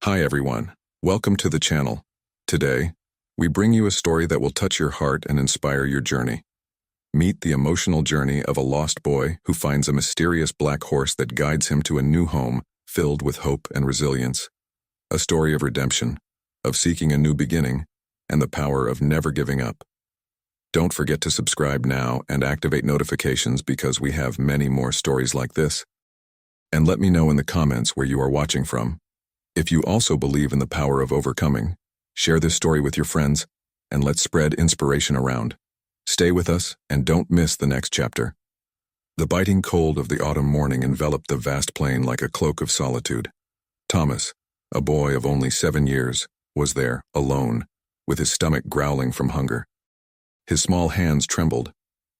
Hi everyone, welcome to the channel. Today, we bring you a story that will touch your heart and inspire your journey. Meet the emotional journey of a lost boy who finds a mysterious black horse that guides him to a new home filled with hope and resilience. A story of redemption, of seeking a new beginning, and the power of never giving up. Don't forget to subscribe now and activate notifications because we have many more stories like this. And let me know in the comments where you are watching from. If you also believe in the power of overcoming, share this story with your friends, and let's spread inspiration around. Stay with us and don't miss the next chapter. The biting cold of the autumn morning enveloped the vast plain like a cloak of solitude. Thomas, a boy of only 7 years, was there, alone, with his stomach growling from hunger. His small hands trembled,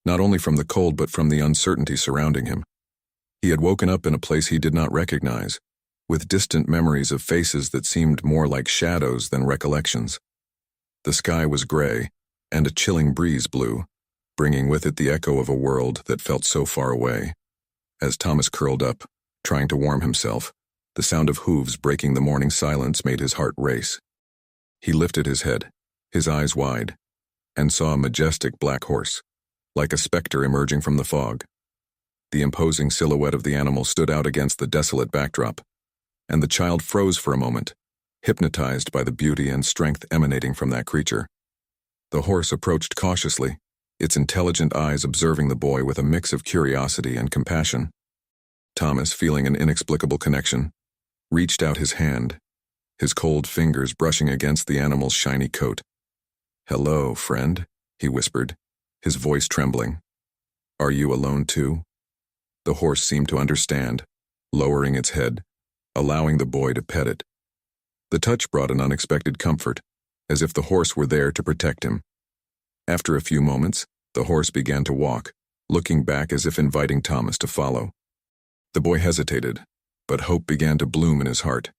not only from the cold but from the uncertainty surrounding him. He had woken up in a place he did not recognize, with distant memories of faces that seemed more like shadows than recollections. The sky was gray, and a chilling breeze blew, bringing with it the echo of a world that felt so far away. As Thomas curled up, trying to warm himself, the sound of hooves breaking the morning silence made his heart race. He lifted his head, his eyes wide, and saw a majestic black horse, like a specter emerging from the fog. The imposing silhouette of the animal stood out against the desolate backdrop, and the child froze for a moment, hypnotized by the beauty and strength emanating from that creature. The horse approached cautiously, its intelligent eyes observing the boy with a mix of curiosity and compassion. Thomas, feeling an inexplicable connection, reached out his hand, his cold fingers brushing against the animal's shiny coat. "Hello, friend," he whispered, his voice trembling. "Are you alone too?" The horse seemed to understand, lowering its head, allowing the boy to pet it. The touch brought an unexpected comfort, as if the horse were there to protect him. After a few moments, the horse began to walk, looking back as if inviting Thomas to follow. The boy hesitated, but hope began to bloom in his heart.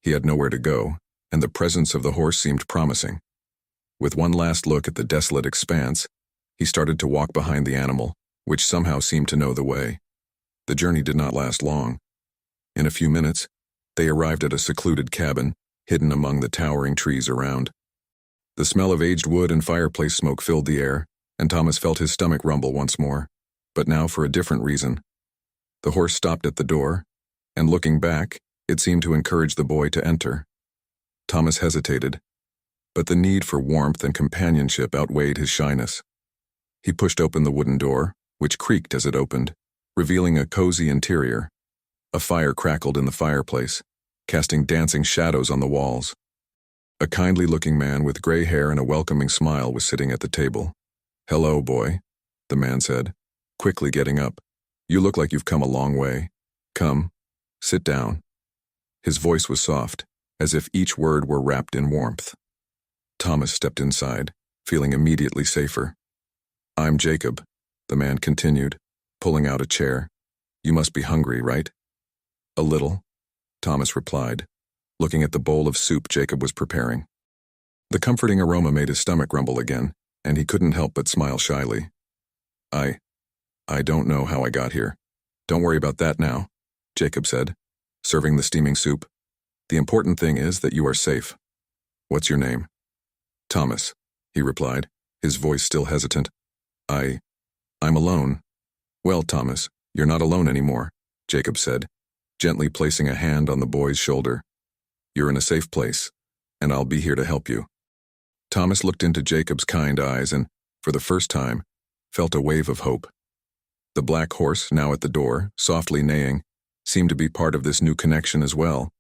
He had nowhere to go, and the presence of the horse seemed promising. With one last look at the desolate expanse, he started to walk behind the animal, which somehow seemed to know the way. The journey did not last long. In a few minutes, they arrived at a secluded cabin, hidden among the towering trees around. The smell of aged wood and fireplace smoke filled the air, and Thomas felt his stomach rumble once more, but now for a different reason. The horse stopped at the door, and looking back, it seemed to encourage the boy to enter. Thomas hesitated, but the need for warmth and companionship outweighed his shyness. He pushed open the wooden door, which creaked as it opened, revealing a cozy interior. A fire crackled in the fireplace, casting dancing shadows on the walls. A kindly-looking man with gray hair and a welcoming smile was sitting at the table. "Hello, boy," the man said, quickly getting up. "You look like you've come a long way. Come, sit down." His voice was soft, as if each word were wrapped in warmth. Thomas stepped inside, feeling immediately safer. "I'm Jacob," the man continued, pulling out a chair. "You must be hungry, right?" "A little," Thomas replied, looking at the bowl of soup Jacob was preparing. The comforting aroma made his stomach rumble again, and he couldn't help but smile shyly. I don't know how I got here. Don't worry about that now," Jacob said, serving the steaming soup. "The important thing is that you are safe. What's your name?" "Thomas," he replied, his voice still hesitant. I'm alone." "Well, Thomas, you're not alone anymore," Jacob said, gently placing a hand on the boy's shoulder. "You're in a safe place, and I'll be here to help you." Thomas looked into Jacob's kind eyes and, for the first time, felt a wave of hope. The black horse, now at the door, softly neighing, seemed to be part of this new connection as well.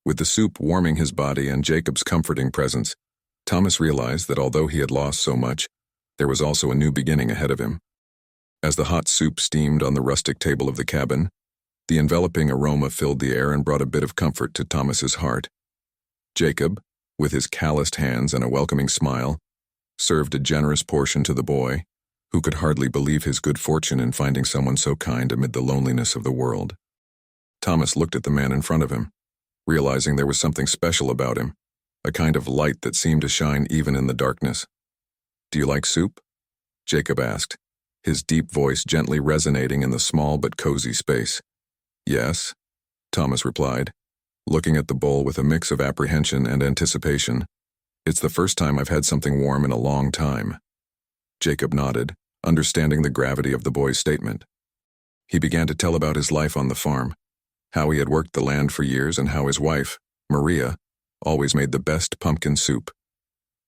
With the soup warming his body and Jacob's comforting presence, Thomas realized that although he had lost so much, there was also a new beginning ahead of him. As the hot soup steamed on the rustic table of the cabin, the enveloping aroma filled the air and brought a bit of comfort to Thomas's heart. Jacob, with his calloused hands and a welcoming smile, served a generous portion to the boy, who could hardly believe his good fortune in finding someone so kind amid the loneliness of the world. Thomas looked at the man in front of him, realizing there was something special about him, a kind of light that seemed to shine even in the darkness. "Do you like soup?" Jacob asked, his deep voice gently resonating in the small but cozy space. "Yes," Thomas replied, looking at the bowl with a mix of apprehension and anticipation. It's the first time I've had something warm in a long time. Jacob nodded, understanding the gravity of the boy's statement. He began to tell about his life on the farm, how he had worked the land for years and how his wife, Maria, always made the best pumpkin soup.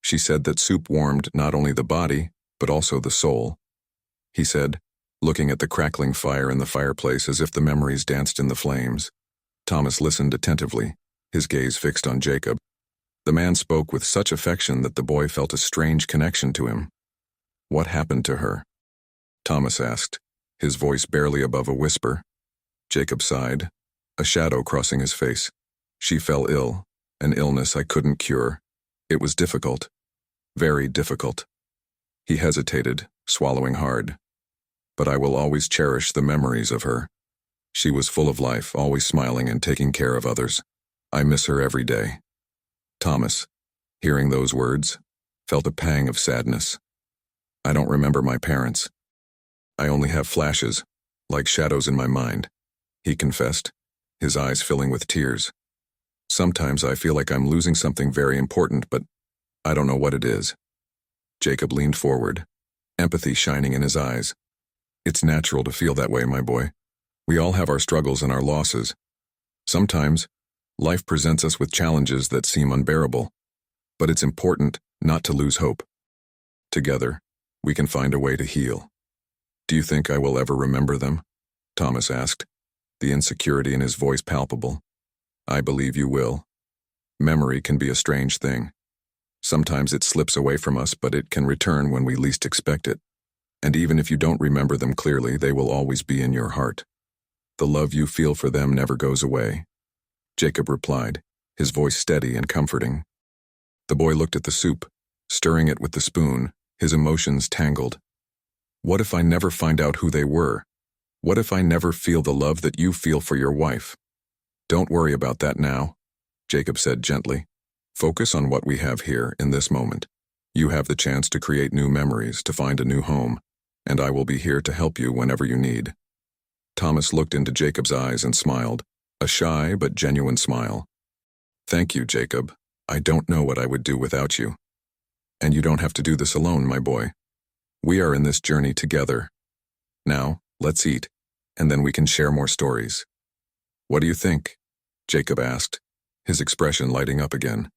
She said that soup warmed not only the body, but also the soul. He said, looking at the crackling fire in the fireplace as if the memories danced in the flames. Thomas listened attentively, his gaze fixed on Jacob. The man spoke with such affection that the boy felt a strange connection to him. "What happened to her?" Thomas asked, his voice barely above a whisper. Jacob sighed, a shadow crossing his face. "She fell ill, an illness I couldn't cure. It was difficult, very difficult." He hesitated, swallowing hard. "But I will always cherish the memories of her. She was full of life, always smiling and taking care of others. I miss her every day." Thomas, hearing those words, felt a pang of sadness. "I don't remember my parents. I only have flashes, like shadows in my mind," he confessed, his eyes filling with tears. "Sometimes I feel like I'm losing something very important, but I don't know what it is." Jacob leaned forward, empathy shining in his eyes. "It's natural to feel that way, my boy. We all have our struggles and our losses. Sometimes, life presents us with challenges that seem unbearable, but it's important not to lose hope. Together, we can find a way to heal." "Do you think I will ever remember them?" Thomas asked, the insecurity in his voice palpable. "I believe you will. Memory can be a strange thing. Sometimes it slips away from us, but it can return when we least expect it. And even if you don't remember them clearly, they will always be in your heart. The love you feel for them never goes away." Jacob replied, his voice steady and comforting. The boy looked at the soup, stirring it with the spoon, his emotions tangled. "What if I never find out who they were? What if I never feel the love that you feel for your wife?" "Don't worry about that now," Jacob said gently. "Focus on what we have here in this moment. You have the chance to create new memories, to find a new home, and I will be here to help you whenever you need." Thomas looked into Jacob's eyes and smiled, a shy but genuine smile. "Thank you, Jacob. I don't know what I would do without you. And you don't have to do this alone, my boy. We are in this journey together. Now, let's eat, and then we can share more stories." "What do you think?" Jacob asked, his expression lighting up again.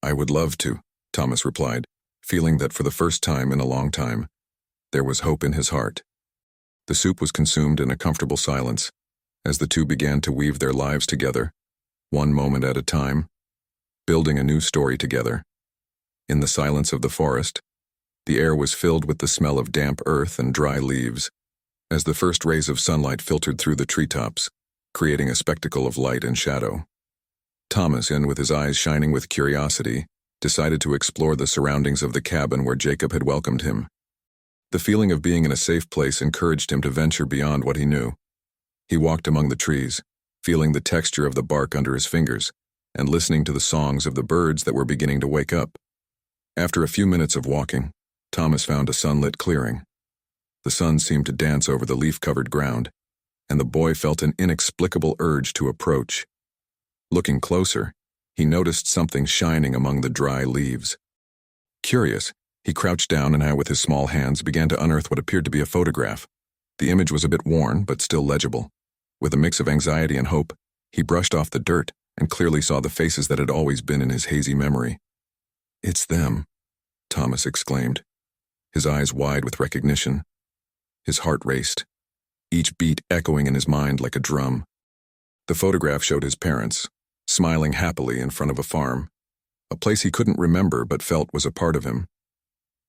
"I would love to," Thomas replied, feeling that for the first time in a long time, there was hope in his heart. The soup was consumed in a comfortable silence, as the two began to weave their lives together, one moment at a time, building a new story together. In the silence of the forest, the air was filled with the smell of damp earth and dry leaves, as the first rays of sunlight filtered through the treetops, creating a spectacle of light and shadow. Thomas, with his eyes shining with curiosity, decided to explore the surroundings of the cabin where Jacob had welcomed him. The feeling of being in a safe place encouraged him to venture beyond what he knew. He walked among the trees, feeling the texture of the bark under his fingers, and listening to the songs of the birds that were beginning to wake up. After a few minutes of walking, Thomas found a sunlit clearing. The sun seemed to dance over the leaf-covered ground, and the boy felt an inexplicable urge to approach. Looking closer, he noticed something shining among the dry leaves. Curious, he crouched down and with his small hands began to unearth what appeared to be a photograph. The image was a bit worn, but still legible. With a mix of anxiety and hope, he brushed off the dirt and clearly saw the faces that had always been in his hazy memory. "It's them," Thomas exclaimed, his eyes wide with recognition. His heart raced, each beat echoing in his mind like a drum. The photograph showed his parents, smiling happily in front of a farm, a place he couldn't remember but felt was a part of him.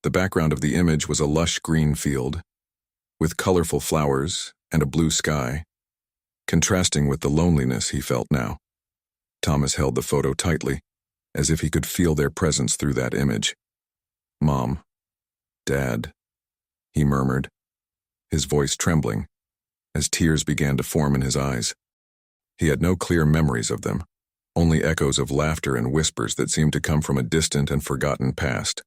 The background of the image was a lush green field, with colorful flowers and a blue sky, contrasting with the loneliness he felt now. Thomas held the photo tightly, as if he could feel their presence through that image. "Mom, Dad," he murmured, his voice trembling, as tears began to form in his eyes. He had no clear memories of them, only echoes of laughter and whispers that seemed to come from a distant and forgotten past.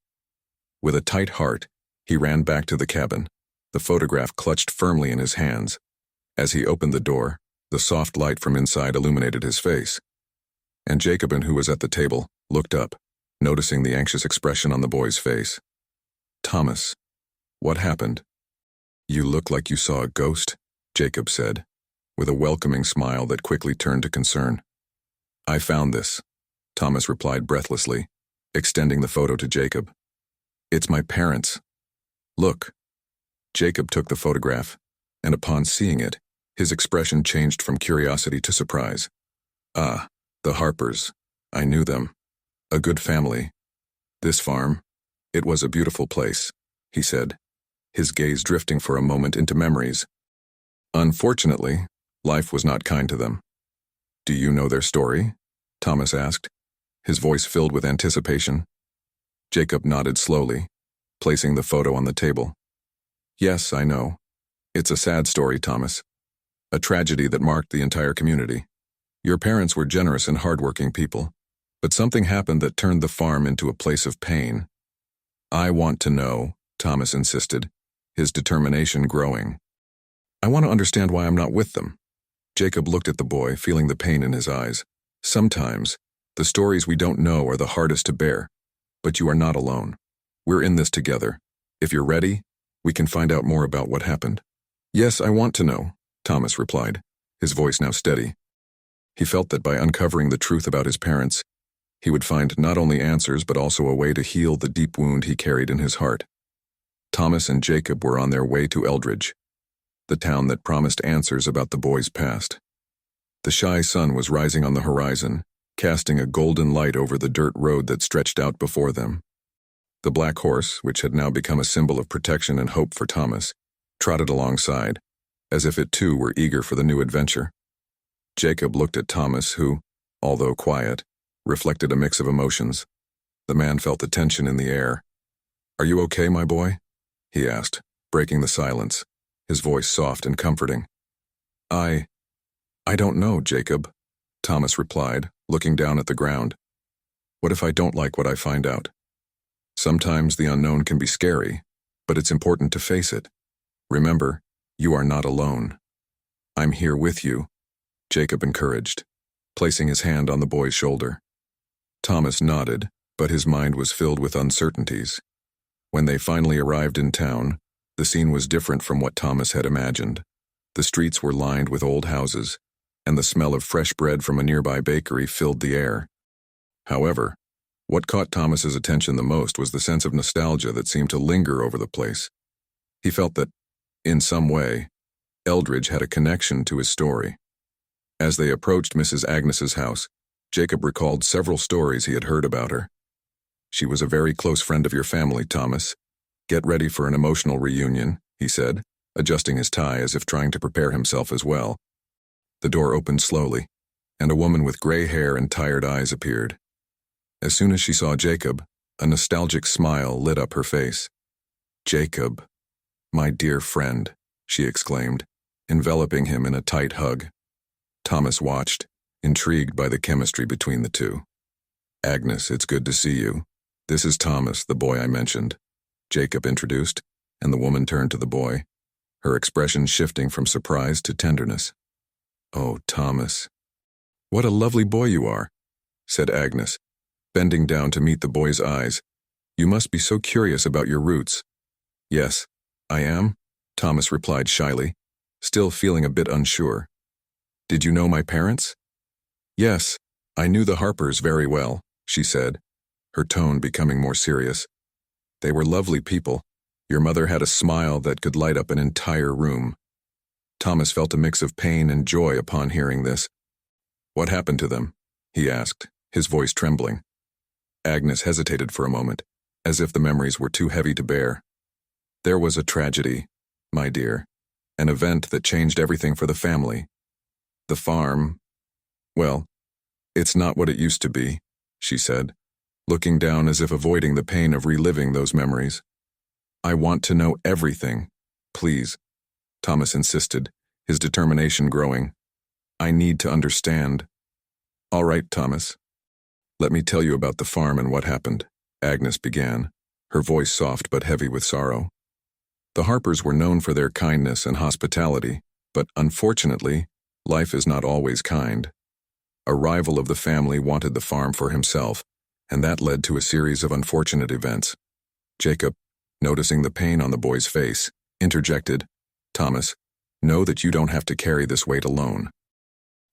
With a tight heart, he ran back to the cabin, the photograph clutched firmly in his hands. As he opened the door, the soft light from inside illuminated his face. and Jacobin, who was at the table, looked up, noticing the anxious expression on the boy's face. "Thomas, what happened?" "You look like you saw a ghost," Jacob said, with a welcoming smile that quickly turned to concern. "I found this," Thomas replied breathlessly, extending the photo to Jacob. "It's my parents. Look." Jacob took the photograph, and upon seeing it, his expression changed from curiosity to surprise. "Ah, the Harpers. I knew them. A good family. This farm. It was a beautiful place," he said, his gaze drifting for a moment into memories. "Unfortunately, life was not kind to them." "Do you know their story?" Thomas asked, his voice filled with anticipation. Jacob nodded slowly, placing the photo on the table. "Yes, I know. It's a sad story, Thomas. A tragedy that marked the entire community. Your parents were generous and hardworking people, but something happened that turned the farm into a place of pain." "I want to know," Thomas insisted, his determination growing. "I want to understand why I'm not with them." Jacob looked at the boy, feeling the pain in his eyes. "Sometimes, the stories we don't know are the hardest to bear, but you are not alone. We're in this together. If you're ready, we can find out more about what happened." "Yes, I want to know," Thomas replied, his voice now steady. He felt that by uncovering the truth about his parents, he would find not only answers but also a way to heal the deep wound he carried in his heart. Thomas and Jacob were on their way to Eldridge, the town that promised answers about the boy's past. The shy sun was rising on the horizon, casting a golden light over the dirt road that stretched out before them. The black horse, which had now become a symbol of protection and hope for Thomas, trotted alongside, as if it too were eager for the new adventure. Jacob looked at Thomas, who, although quiet, reflected a mix of emotions. The man felt the tension in the air. "Are you okay, my boy?" he asked, breaking the silence, his voice soft and comforting. I don't know, Jacob," Thomas replied, looking down at the ground. "What if I don't like what I find out? Sometimes the unknown can be scary, but it's important to face it. Remember, you are not alone. I'm here with you," Jacob encouraged, placing his hand on the boy's shoulder. Thomas nodded, but his mind was filled with uncertainties. When they finally arrived in town, the scene was different from what Thomas had imagined. The streets were lined with old houses, and the smell of fresh bread from a nearby bakery filled the air. However, what caught Thomas's attention the most was the sense of nostalgia that seemed to linger over the place. He felt that, in some way, Eldridge had a connection to his story. As they approached Mrs. Agnes's house, Jacob recalled several stories he had heard about her. "She was a very close friend of your family, Thomas. Get ready for an emotional reunion," he said, adjusting his tie as if trying to prepare himself as well. The door opened slowly, and a woman with gray hair and tired eyes appeared. As soon as she saw Jacob, a nostalgic smile lit up her face. "Jacob, my dear friend," she exclaimed, enveloping him in a tight hug. Thomas watched, intrigued by the chemistry between the two. "Agnes, it's good to see you. This is Thomas, the boy I mentioned," Jacob introduced, and the woman turned to the boy, her expression shifting from surprise to tenderness. "Oh, Thomas, what a lovely boy you are," said Agnes, bending down to meet the boy's eyes. "You must be so curious about your roots." "Yes, I am," Thomas replied shyly, still feeling a bit unsure. "Did you know my parents?" "Yes, I knew the Harpers very well," she said, her tone becoming more serious. "They were lovely people. Your mother had a smile that could light up an entire room." Thomas felt a mix of pain and joy upon hearing this. "What happened to them?" he asked, his voice trembling. Agnes hesitated for a moment, as if the memories were too heavy to bear. "There was a tragedy, my dear, an event that changed everything for the family. The farm, well, it's not what it used to be," she said, looking down as if avoiding the pain of reliving those memories. "I want to know everything, please," Thomas insisted, his determination growing. "I need to understand." "All right, Thomas. Let me tell you about the farm and what happened," Agnes began, her voice soft but heavy with sorrow. "The Harpers were known for their kindness and hospitality, but unfortunately, life is not always kind. A rival of the family wanted the farm for himself, and that led to a series of unfortunate events. Jacob, noticing the pain on the boy's face, interjected, "Thomas, know that you don't have to carry this weight alone.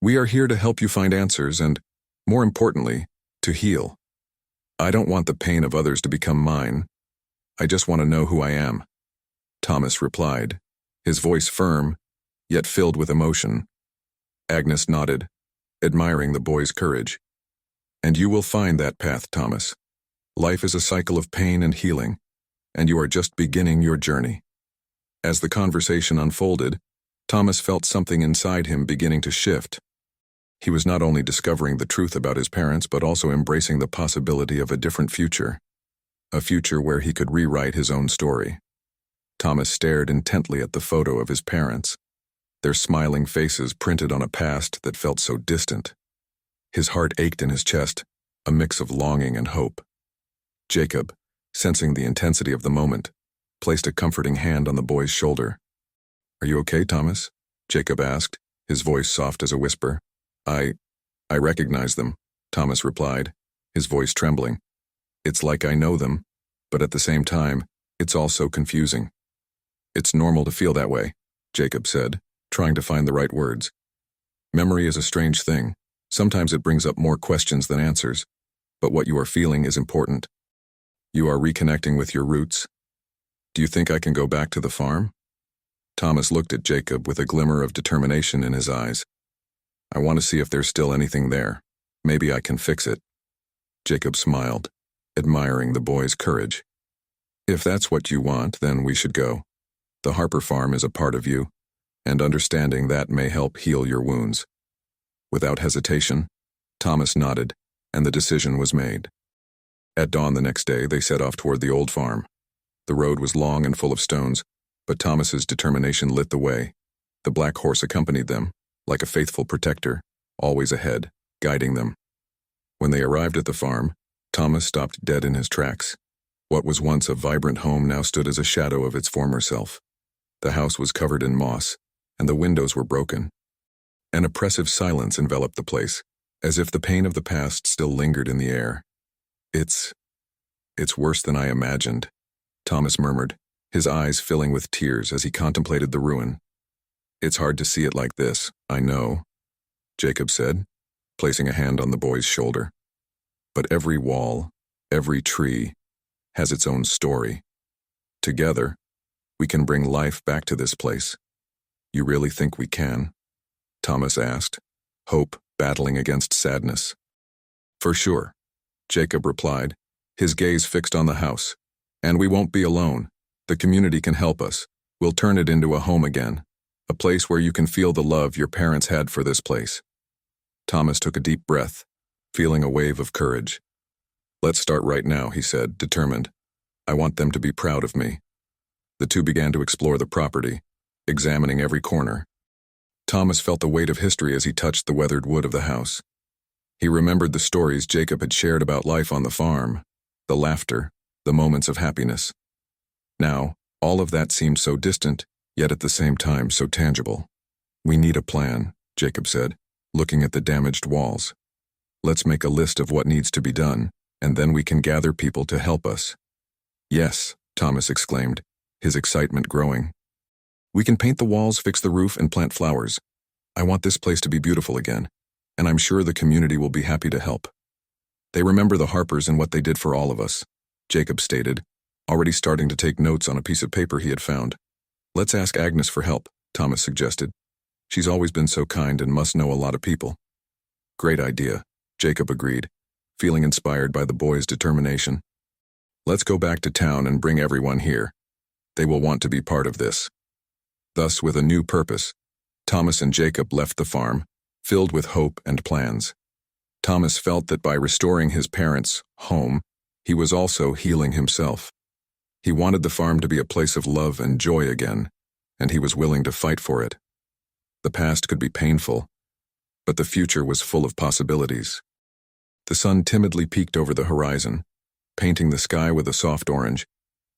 We are here to help you find answers and, more importantly, to heal. I don't want the pain of others to become mine. I just want to know who I am." Thomas replied, his voice firm, yet filled with emotion. Agnes nodded, admiring the boy's courage. "And you will find that path, Thomas. Life is a cycle of pain and healing, and you are just beginning your journey." As the conversation unfolded, Thomas felt something inside him beginning to shift. He was not only discovering the truth about his parents, but also embracing the possibility of a different future. A future where he could rewrite his own story. Thomas stared intently at the photo of his parents, their smiling faces printed on a past that felt so distant. His heart ached in his chest, a mix of longing and hope. Jacob, sensing the intensity of the moment, placed a comforting hand on the boy's shoulder. "Are you okay, Thomas?" Jacob asked, his voice soft as a whisper. I recognize them," Thomas replied, his voice trembling. "It's like I know them, but at the same time, it's all so confusing." "It's normal to feel that way," Jacob said, trying to find the right words. "Memory is a strange thing. Sometimes it brings up more questions than answers, but what you are feeling is important. You are reconnecting with your roots. Do you think I can go back to the farm?" Thomas looked at Jacob with a glimmer of determination in his eyes. "I want to see if there's still anything there. Maybe I can fix it." Jacob smiled, admiring the boy's courage. "If that's what you want, then we should go. The Harper farm is a part of you, and understanding that may help heal your wounds." Without hesitation, Thomas nodded, and the decision was made. At dawn the next day, they set off toward the old farm. The road was long and full of stones, but Thomas's determination lit the way. The black horse accompanied them, like a faithful protector, always ahead, guiding them. When they arrived at the farm, Thomas stopped dead in his tracks. What was once a vibrant home now stood as a shadow of its former self. The house was covered in moss, and the windows were broken. An oppressive silence enveloped the place, as if the pain of the past still lingered in the air. It's worse than I imagined," Thomas murmured, his eyes filling with tears as he contemplated the ruin. "It's hard to see it like this, I know," Jacob said, placing a hand on the boy's shoulder. "But every wall, every tree, has its own story. Together, we can bring life back to this place. You really think we can?" Thomas asked, hope battling against sadness. "For sure," Jacob replied, his gaze fixed on the house. "And we won't be alone. The community can help us. We'll turn it into a home again. A place where you can feel the love your parents had for this place." Thomas took a deep breath, feeling a wave of courage. "Let's start right now," he said, determined. "I want them to be proud of me." The two began to explore the property, examining every corner. Thomas felt the weight of history as he touched the weathered wood of the house. He remembered the stories Jacob had shared about life on the farm, the laughter, the moments of happiness. Now, all of that seemed so distant, yet at the same time so tangible. "We need a plan," Jacob said, looking at the damaged walls. "Let's make a list of what needs to be done, and then we can gather people to help us." "Yes," Thomas exclaimed, his excitement growing. "We can paint the walls, fix the roof, and plant flowers. I want this place to be beautiful again, and I'm sure the community will be happy to help. They remember the Harpers and what they did for all of us," Jacob stated, already starting to take notes on a piece of paper he had found. "Let's ask Agnes for help," Thomas suggested. "She's always been so kind and must know a lot of people." "Great idea," Jacob agreed, feeling inspired by the boy's determination. "Let's go back to town and bring everyone here. They will want to be part of this." Thus, with a new purpose, Thomas and Jacob left the farm, filled with hope and plans. Thomas felt that by restoring his parents' home, he was also healing himself. He wanted the farm to be a place of love and joy again, and he was willing to fight for it. The past could be painful, but the future was full of possibilities. The sun timidly peeked over the horizon, painting the sky with a soft orange,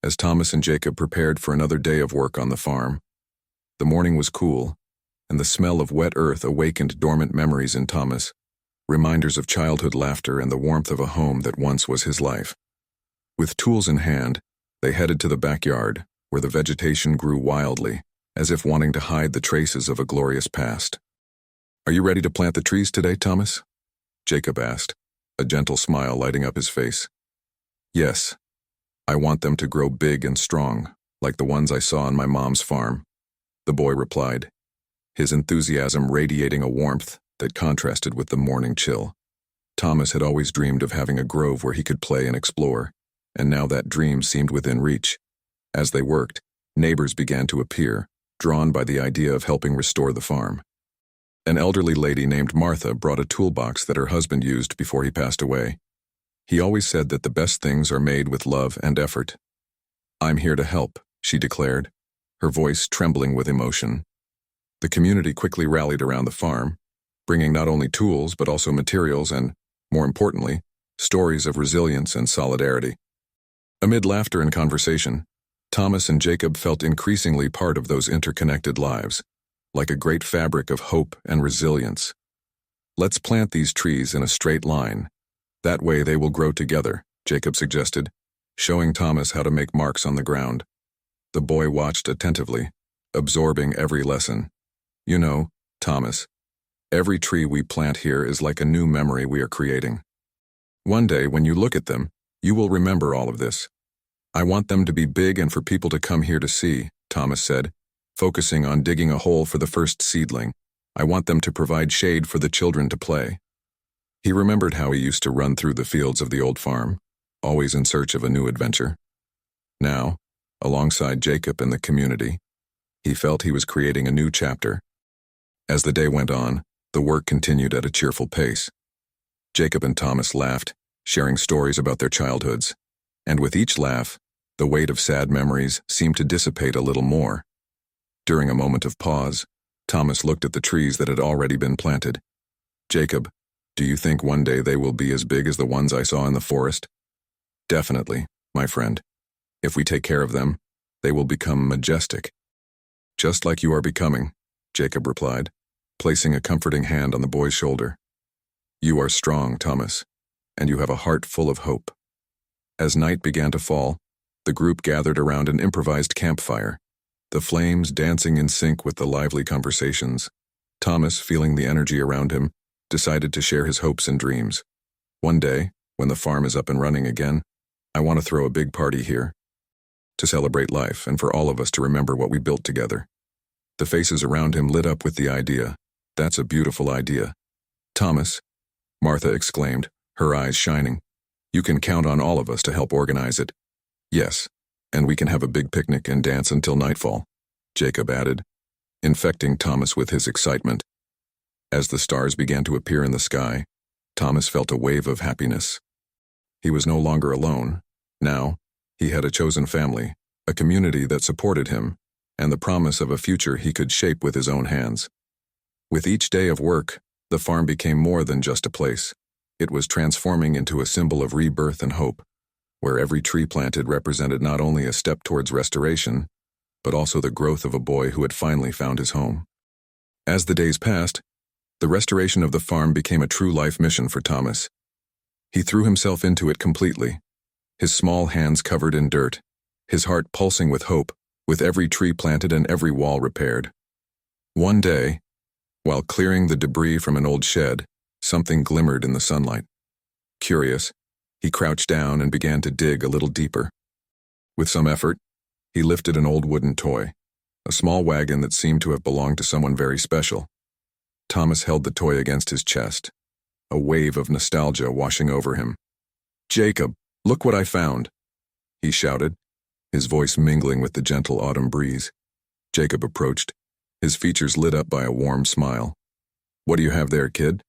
as Thomas and Jacob prepared for another day of work on the farm. The morning was cool, and the smell of wet earth awakened dormant memories in Thomas, reminders of childhood laughter and the warmth of a home that once was his life. With tools in hand, they headed to the backyard, where the vegetation grew wildly, as if wanting to hide the traces of a glorious past. "Are you ready to plant the trees today, Thomas?" Jacob asked, a gentle smile lighting up his face. "Yes. I want them to grow big and strong, like the ones I saw on my mom's farm," the boy replied, his enthusiasm radiating a warmth that contrasted with the morning chill. Thomas had always dreamed of having a grove where he could play and explore, and now that dream seemed within reach. As they worked, neighbors began to appear, drawn by the idea of helping restore the farm. An elderly lady named Martha brought a toolbox that her husband used before he passed away. He always said that the best things are made with love and effort. "I'm here to help," she declared, her voice trembling with emotion. The community quickly rallied around the farm, bringing not only tools but also materials and, more importantly, stories of resilience and solidarity. Amid laughter and conversation, Thomas and Jacob felt increasingly part of those interconnected lives, like a great fabric of hope and resilience. "Let's plant these trees in a straight line. That way they will grow together," Jacob suggested, showing Thomas how to make marks on the ground. The boy watched attentively, absorbing every lesson. "You know, Thomas, every tree we plant here is like a new memory we are creating. One day, when you look at them, you will remember all of this. I want them to be big and for people to come here to see," Thomas said, focusing on digging a hole for the first seedling. "I want them to provide shade for the children to play." He remembered how he used to run through the fields of the old farm, always in search of a new adventure. Now, alongside Jacob and the community, he felt he was creating a new chapter. As the day went on, the work continued at a cheerful pace. Jacob and Thomas laughed, sharing stories about their childhoods, and with each laugh, the weight of sad memories seemed to dissipate a little more. During a moment of pause, Thomas looked at the trees that had already been planted. "Jacob, do you think one day they will be as big as the ones I saw in the forest?" "Definitely, my friend. If we take care of them, they will become majestic." "Just like you are becoming," Jacob replied, placing a comforting hand on the boy's shoulder. "You are strong, Thomas, and you have a heart full of hope." As night began to fall, the group gathered around an improvised campfire, the flames dancing in sync with the lively conversations. Thomas, feeling the energy around him, decided to share his hopes and dreams. "One day, when the farm is up and running again, I want to throw a big party here, to celebrate life and for all of us to remember what we built together." The faces around him lit up with the idea. "That's a beautiful idea." "Thomas," Martha exclaimed, her eyes shining, "you can count on all of us to help organize it." "Yes, and we can have a big picnic and dance until nightfall," Jacob added, infecting Thomas with his excitement. As the stars began to appear in the sky, Thomas felt a wave of happiness. He was no longer alone. Now, he had a chosen family, a community that supported him, and the promise of a future he could shape with his own hands. With each day of work, the farm became more than just a place. It was transforming into a symbol of rebirth and hope, where every tree planted represented not only a step towards restoration, but also the growth of a boy who had finally found his home. As the days passed, the restoration of the farm became a true life mission for Thomas. He threw himself into it completely, his small hands covered in dirt, his heart pulsing with hope, with every tree planted and every wall repaired. One day, while clearing the debris from an old shed, something glimmered in the sunlight. Curious, he crouched down and began to dig a little deeper. With some effort, he lifted an old wooden toy, a small wagon that seemed to have belonged to someone very special. Thomas held the toy against his chest, a wave of nostalgia washing over him. "Jacob, look what I found," he shouted, his voice mingling with the gentle autumn breeze. Jacob approached, his features lit up by a warm smile. "What do you have there, kid?"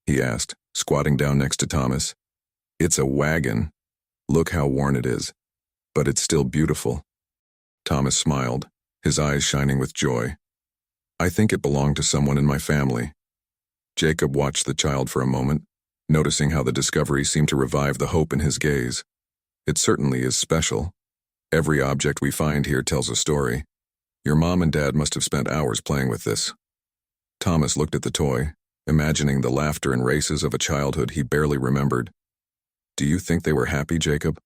he asked, squatting down next to Thomas. "It's a wagon. Look how worn it is. But it's still beautiful." Thomas smiled, his eyes shining with joy. "I think it belonged to someone in my family." Jacob watched the child for a moment, noticing how the discovery seemed to revive the hope in his gaze. "It certainly is special. Every object we find here tells a story. Your mom and dad must have spent hours playing with this." Thomas looked at the toy, imagining the laughter and races of a childhood he barely remembered. "Do you think they were happy, Jacob?"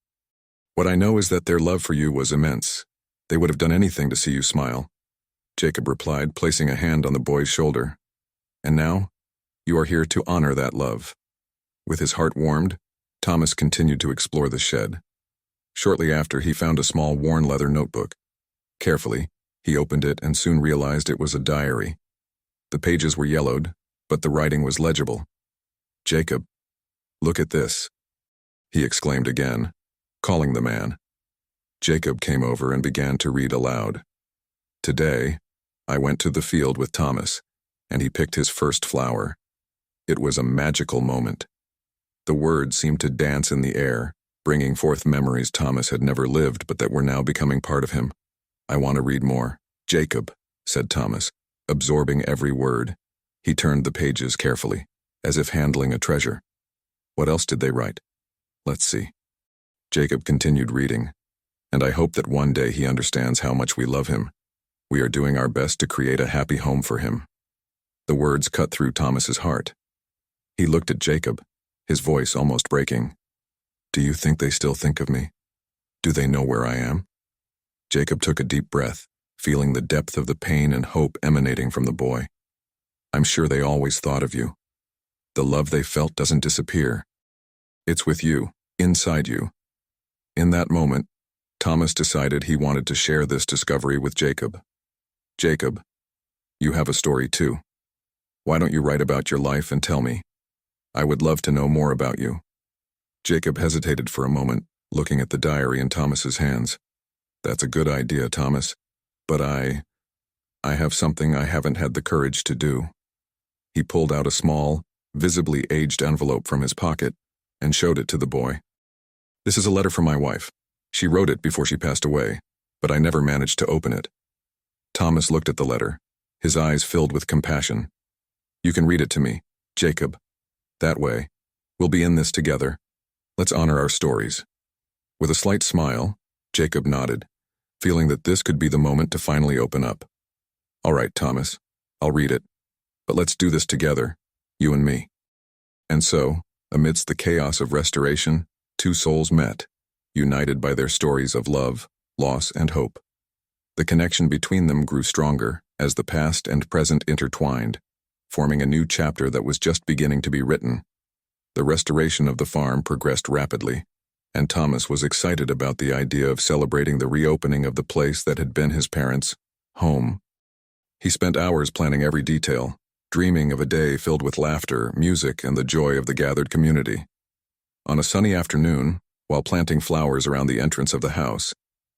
"What I know is that their love for you was immense. They would have done anything to see you smile," Jacob replied, placing a hand on the boy's shoulder. "And now, you are here to honor that love." With his heart warmed, Thomas continued to explore the shed. Shortly after, he found a small worn leather notebook. Carefully, he opened it and soon realized it was a diary. The pages were yellowed, but the writing was legible. "Jacob, look at this," he exclaimed again, calling the man. Jacob came over and began to read aloud. "Today, I went to the field with Thomas, and he picked his first flower. It was a magical moment." The words seemed to dance in the air, bringing forth memories Thomas had never lived but that were now becoming part of him. "I want to read more." "Jacob," said Thomas, absorbing every word. He turned the pages carefully, as if handling a treasure. "What else did they write? Let's see." Jacob continued reading. "And I hope that one day he understands how much we love him. We are doing our best to create a happy home for him." The words cut through Thomas's heart. He looked at Jacob, his voice almost breaking. "Do you think they still think of me? Do they know where I am?" Jacob took a deep breath, feeling the depth of the pain and hope emanating from the boy. "I'm sure they always thought of you. The love they felt doesn't disappear. It's with you, inside you." In that moment, Thomas decided he wanted to share this discovery with Jacob. "Jacob, you have a story too. Why don't you write about your life and tell me? I would love to know more about you." Jacob hesitated for a moment, looking at the diary in Thomas's hands. "That's a good idea, Thomas, but I have something I haven't had the courage to do." He pulled out a small, visibly aged envelope from his pocket and showed it to the boy. "This is a letter from my wife. She wrote it before she passed away, but I never managed to open it." Thomas looked at the letter, his eyes filled with compassion. "You can read it to me, Jacob. That way, we'll be in this together. Let's honor our stories." With a slight smile, Jacob nodded, feeling that this could be the moment to finally open up. "All right, Thomas, I'll read it. But let's do this together, you and me." And so, amidst the chaos of restoration, two souls met, united by their stories of love, loss, and hope. The connection between them grew stronger as the past and present intertwined, forming a new chapter that was just beginning to be written. The restoration of the farm progressed rapidly, and Thomas was excited about the idea of celebrating the reopening of the place that had been his parents' home. He spent hours planning every detail, dreaming of a day filled with laughter, music, and the joy of the gathered community. On a sunny afternoon, while planting flowers around the entrance of the house,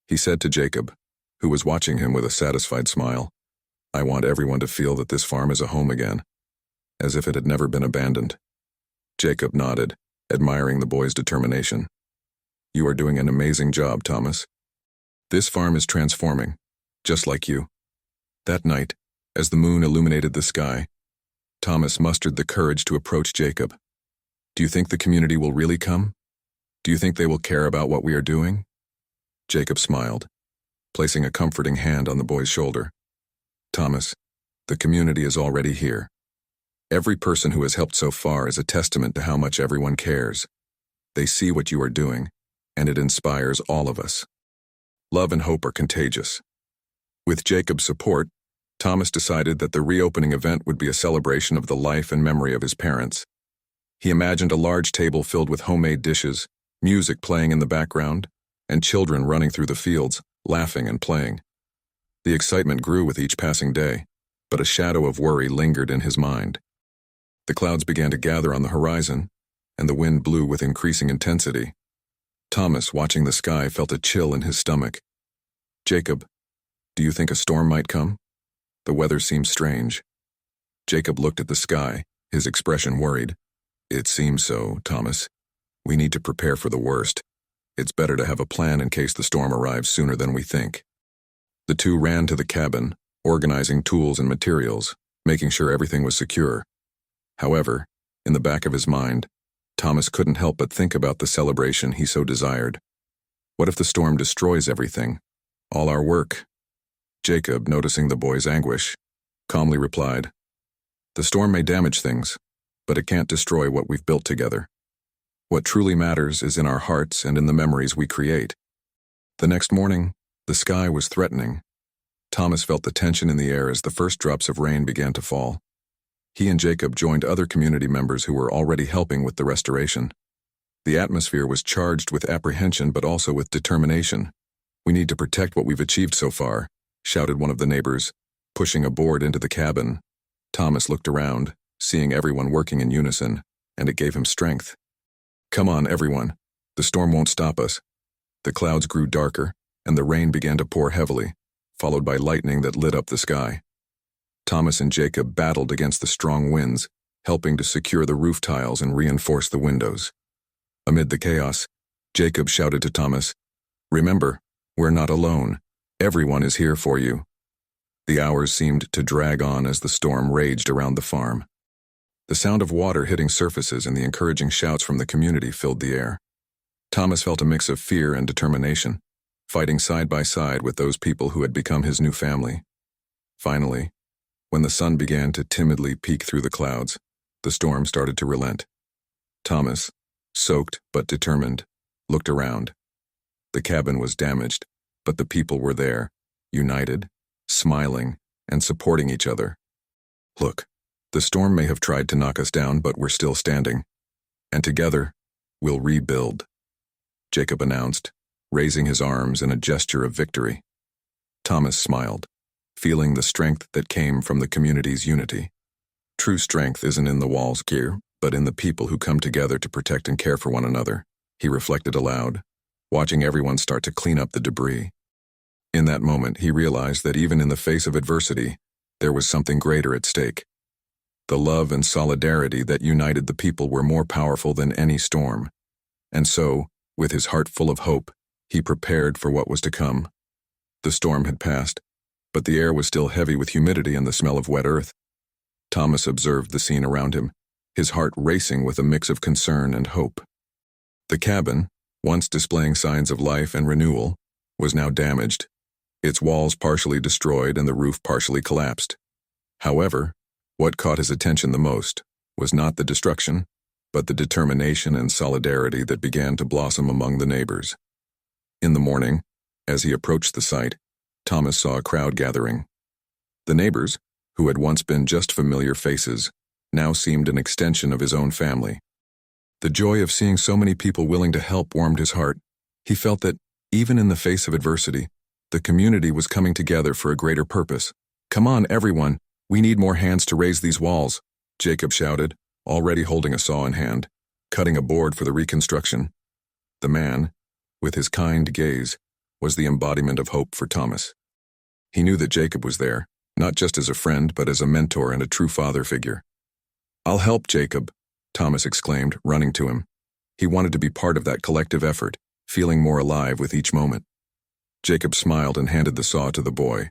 he said to Jacob, who was watching him with a satisfied smile, "I want everyone to feel that this farm is a home again, as if it had never been abandoned." Jacob nodded, admiring the boy's determination. "You are doing an amazing job, Thomas. This farm is transforming, just like you." That night, as the moon illuminated the sky, Thomas mustered the courage to approach Jacob. "Do you think the community will really come? Do you think they will care about what we are doing?" Jacob smiled, placing a comforting hand on the boy's shoulder. "Thomas, the community is already here. Every person who has helped so far is a testament to how much everyone cares. They see what you are doing, and it inspires all of us. Love and hope are contagious." With Jacob's support, Thomas decided that the reopening event would be a celebration of the life and memory of his parents. He imagined a large table filled with homemade dishes, music playing in the background, and children running through the fields, laughing and playing. The excitement grew with each passing day, but a shadow of worry lingered in his mind. The clouds began to gather on the horizon, and the wind blew with increasing intensity. Thomas, watching the sky, felt a chill in his stomach. "Jacob, do you think a storm might come? The weather seems strange." Jacob looked at the sky, his expression worried. "It seems so, Thomas. We need to prepare for the worst. It's better to have a plan in case the storm arrives sooner than we think." The two ran to the cabin, organizing tools and materials, making sure everything was secure. However, in the back of his mind, Thomas couldn't help but think about the celebration he so desired. What if the storm destroys everything? All our work? Jacob, noticing the boy's anguish, calmly replied, The storm may damage things, but it can't destroy what we've built together. What truly matters is in our hearts and in the memories we create. The next morning, the sky was threatening. Thomas felt the tension in the air as the first drops of rain began to fall. He and Jacob joined other community members who were already helping with the restoration. The atmosphere was charged with apprehension but also with determination. "We need to protect what we've achieved so far," shouted one of the neighbors, pushing a board into the cabin. Thomas looked around, seeing everyone working in unison, and it gave him strength. "Come on, everyone. The storm won't stop us." The clouds grew darker, and the rain began to pour heavily, followed by lightning that lit up the sky. Thomas and Jacob battled against the strong winds, helping to secure the roof tiles and reinforce the windows. Amid the chaos, Jacob shouted to Thomas, "Remember, we're not alone. Everyone is here for you." The hours seemed to drag on as the storm raged around the farm. The sound of water hitting surfaces and the encouraging shouts from the community filled the air. Thomas felt a mix of fear and determination, fighting side by side with those people who had become his new family. Finally, when the sun began to timidly peek through the clouds, the storm started to relent. Thomas, soaked but determined, looked around. The cabin was damaged, but the people were there, united, smiling, and supporting each other. "Look, the storm may have tried to knock us down, but we're still standing. And together, we'll rebuild," Jacob announced, raising his arms in a gesture of victory. Thomas smiled, feeling the strength that came from the community's unity. True strength isn't in the wall's gear, but in the people who come together to protect and care for one another, he reflected aloud, watching everyone start to clean up the debris. In that moment, he realized that even in the face of adversity, there was something greater at stake. The love and solidarity that united the people were more powerful than any storm. And so, with his heart full of hope, he prepared for what was to come. The storm had passed, but the air was still heavy with humidity and the smell of wet earth. Thomas observed the scene around him, his heart racing with a mix of concern and hope. The cabin, once displaying signs of life and renewal, was now damaged, its walls partially destroyed and the roof partially collapsed. However, what caught his attention the most was not the destruction, but the determination and solidarity that began to blossom among the neighbors. In the morning, as he approached the site, Thomas saw a crowd gathering. The neighbors, who had once been just familiar faces, now seemed an extension of his own family. The joy of seeing so many people willing to help warmed his heart. He felt that, even in the face of adversity, the community was coming together for a greater purpose. "Come on, everyone, we need more hands to raise these walls," Jacob shouted, already holding a saw in hand, cutting a board for the reconstruction. The man, with his kind gaze, was the embodiment of hope for Thomas. He knew that Jacob was there, not just as a friend but as a mentor and a true father figure. "I'll help, Jacob," Thomas exclaimed, running to him. He wanted to be part of that collective effort, feeling more alive with each moment. Jacob smiled and handed the saw to the boy.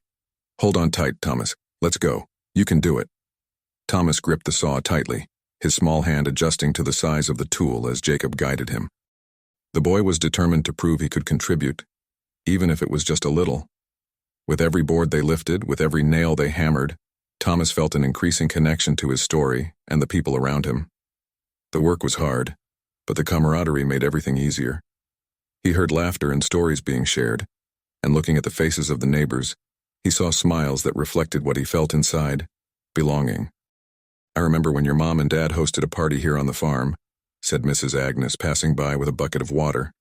"Hold on tight, Thomas. Let's go. You can do it." Thomas gripped the saw tightly, his small hand adjusting to the size of the tool as Jacob guided him. The boy was determined to prove he could contribute, even if it was just a little. With every board they lifted, with every nail they hammered, Thomas felt an increasing connection to his story and the people around him. The work was hard, but the camaraderie made everything easier. He heard laughter and stories being shared, and looking at the faces of the neighbors, he saw smiles that reflected what he felt inside: belonging. "I remember when your mom and dad hosted a party here on the farm," said Mrs. Agnes, passing by with a bucket of water.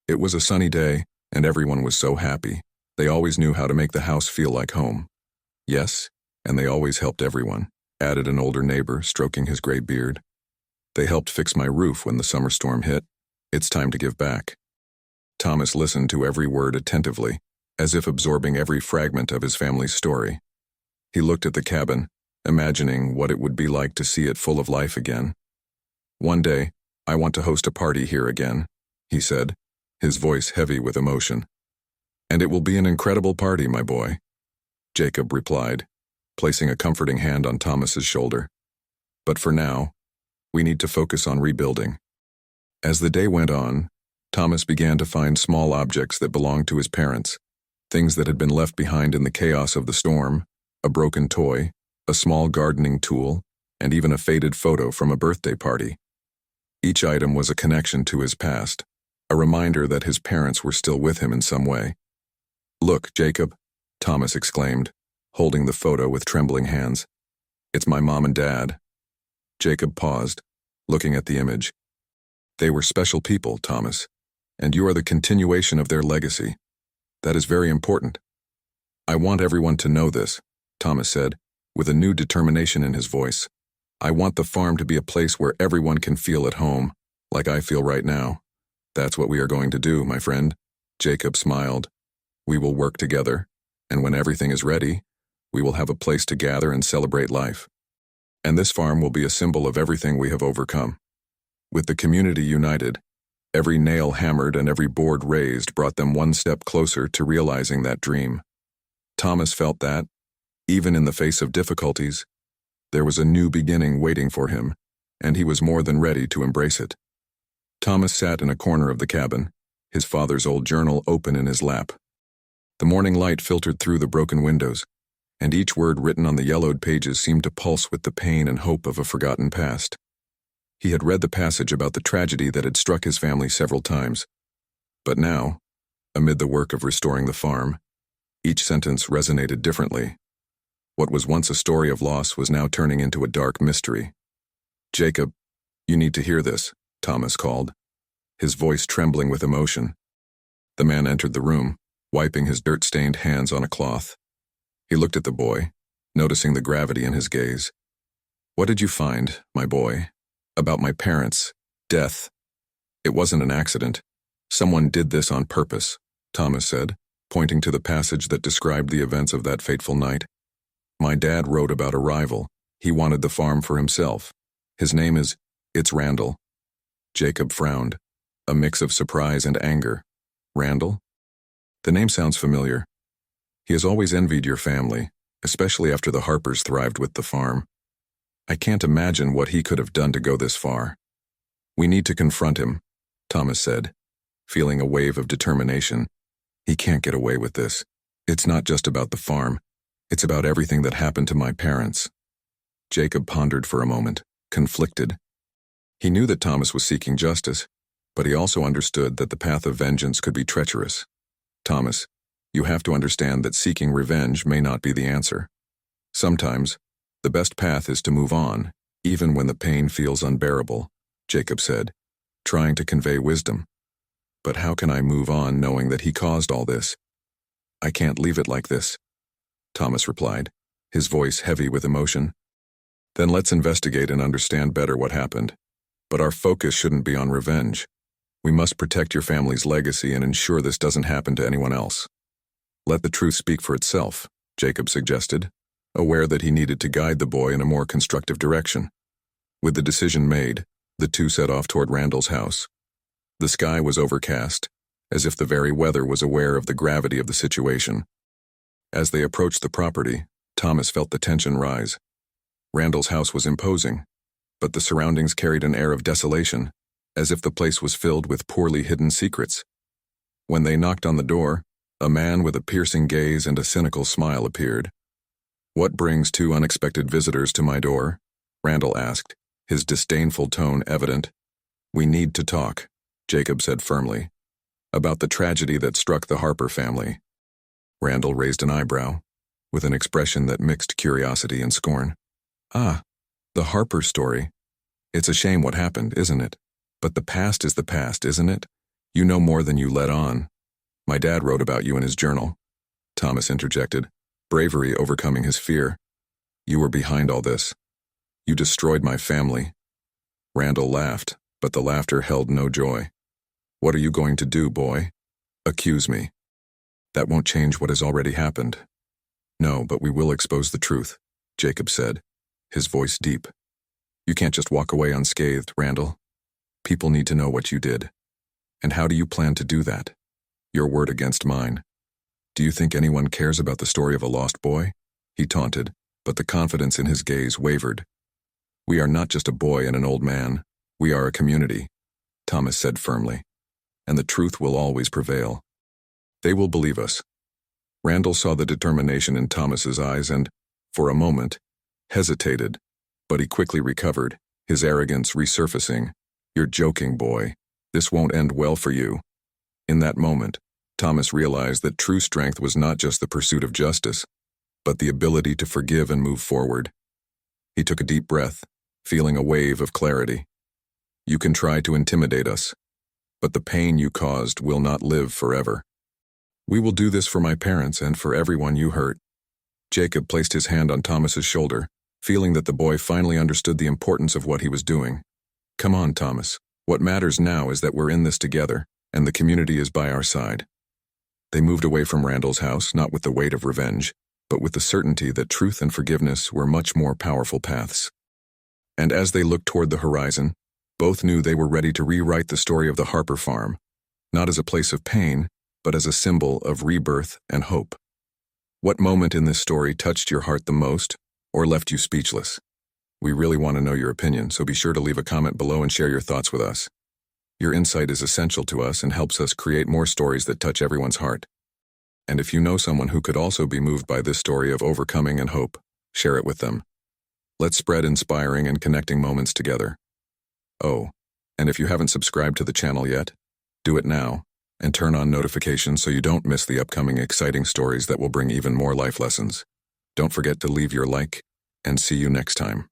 "It was a sunny day, and everyone was so happy. They always knew how to make the house feel like home." "Yes, and they always helped everyone," added an older neighbor, stroking his gray beard. "They helped fix my roof when the summer storm hit. It's time to give back." Thomas listened to every word attentively, as if absorbing every fragment of his family's story. He looked at the cabin, imagining what it would be like to see it full of life again. "One day, I want to host a party here again," he said, his voice heavy with emotion. "And it will be an incredible party, my boy," Jacob replied, placing a comforting hand on Thomas's shoulder. "But for now, we need to focus on rebuilding." As the day went on, Thomas began to find small objects that belonged to his parents, things that had been left behind in the chaos of the storm: a broken toy, a small gardening tool, and even a faded photo from a birthday party. Each item was a connection to his past, a reminder that his parents were still with him in some way. "Look, Jacob," Thomas exclaimed, holding the photo with trembling hands. "It's my mom and dad." Jacob paused, looking at the image. "They were special people, Thomas, and you are the continuation of their legacy. That is very important." "I want everyone to know this," Thomas said, with a new determination in his voice. "I want the farm to be a place where everyone can feel at home, like I feel right now. That's what we are going to do, my friend." Jacob smiled. "We will work together, and when everything is ready, we will have a place to gather and celebrate life. And this farm will be a symbol of everything we have overcome." With the community united, every nail hammered and every board raised brought them one step closer to realizing that dream. Thomas felt that, even in the face of difficulties, there was a new beginning waiting for him, and he was more than ready to embrace it. Thomas sat in a corner of the cabin, his father's old journal open in his lap. The morning light filtered through the broken windows, and each word written on the yellowed pages seemed to pulse with the pain and hope of a forgotten past. He had read the passage about the tragedy that had struck his family several times. But now, amid the work of restoring the farm, each sentence resonated differently. What was once a story of loss was now turning into a dark mystery. "Jacob, you need to hear this," Thomas called, his voice trembling with emotion. The man entered the room, wiping his dirt-stained hands on a cloth. He looked at the boy, noticing the gravity in his gaze. "What did you find, my boy, about my parents' death?" "It wasn't an accident. Someone did this on purpose," Thomas said, pointing to the passage that described the events of that fateful night. "My dad wrote about a rival. He wanted the farm for himself. His name is, it's Randall." Jacob frowned, a mix of surprise and anger. "Randall? The name sounds familiar. He has always envied your family, especially after the Harpers thrived with the farm. I can't imagine what he could have done to go this far." "We need to confront him," Thomas said, feeling a wave of determination. "He can't get away with this. It's not just about the farm. It's about everything that happened to my parents." Jacob pondered for a moment, conflicted. He knew that Thomas was seeking justice, but he also understood that the path of vengeance could be treacherous. "Thomas, you have to understand that seeking revenge may not be the answer. Sometimes, the best path is to move on, even when the pain feels unbearable," Jacob said, trying to convey wisdom. "But how can I move on knowing that he caused all this?" "I can't leave it like this," Thomas replied, his voice heavy with emotion. "Then let's investigate and understand better what happened. But our focus shouldn't be on revenge. We must protect your family's legacy and ensure this doesn't happen to anyone else." "Let the truth speak for itself," Jacob suggested, aware that he needed to guide the boy in a more constructive direction. With the decision made, the two set off toward Randall's house. The sky was overcast, as if the very weather was aware of the gravity of the situation. As they approached the property, Thomas felt the tension rise. Randall's house was imposing, but the surroundings carried an air of desolation, as if the place was filled with poorly hidden secrets. When they knocked on the door, a man with a piercing gaze and a cynical smile appeared. "What brings two unexpected visitors to my door?" Randall asked, his disdainful tone evident. "We need to talk," Jacob said firmly, "about the tragedy that struck the Harper family." Randall raised an eyebrow, with an expression that mixed curiosity and scorn. "Ah, the Harper story. It's a shame what happened, isn't it? But the past is the past, isn't it? You know more than you let on. My dad wrote about you in his journal," Thomas interjected, bravery overcoming his fear. "You were behind all this. You destroyed my family." Randall laughed, but the laughter held no joy. "What are you going to do, boy? Accuse me. That won't change what has already happened." "No, but we will expose the truth," Jacob said, his voice deep. "You can't just walk away unscathed, Randall. People need to know what you did. And how do you plan to do that? Your word against mine. Do you think anyone cares about the story of a lost boy?" He taunted, but the confidence in his gaze wavered. "We are not just a boy and an old man. We are a community," Thomas said firmly. "And the truth will always prevail. They will believe us." Randall saw the determination in Thomas's eyes and, for a moment, hesitated, But he quickly recovered, his arrogance resurfacing. "You're joking, boy. This won't end well for you." In that moment, Thomas realized that true strength was not just the pursuit of justice, but the ability to forgive and move forward. He took a deep breath, feeling a wave of clarity. "You can try to intimidate us, but the pain you caused will not live forever. We will do this for my parents and for everyone you hurt." Jacob placed his hand on Thomas's shoulder, feeling that the boy finally understood the importance of what he was doing. "Come on, Thomas. What matters now is that we're in this together, and the community is by our side." They moved away from Randall's house, not with the weight of revenge, but with the certainty that truth and forgiveness were much more powerful paths. And as they looked toward the horizon, both knew they were ready to rewrite the story of the Harper farm, not as a place of pain, but as a symbol of rebirth and hope. What moment in this story touched your heart the most, or left you speechless? We really want to know your opinion, so be sure to leave a comment below and share your thoughts with us. Your insight is essential to us and helps us create more stories that touch everyone's heart. And if you know someone who could also be moved by this story of overcoming and hope, share it with them. Let's spread inspiring and connecting moments together. Oh, and if you haven't subscribed to the channel yet, do it now, and turn on notifications so you don't miss the upcoming exciting stories that will bring even more life lessons. Don't forget to leave your like, and see you next time.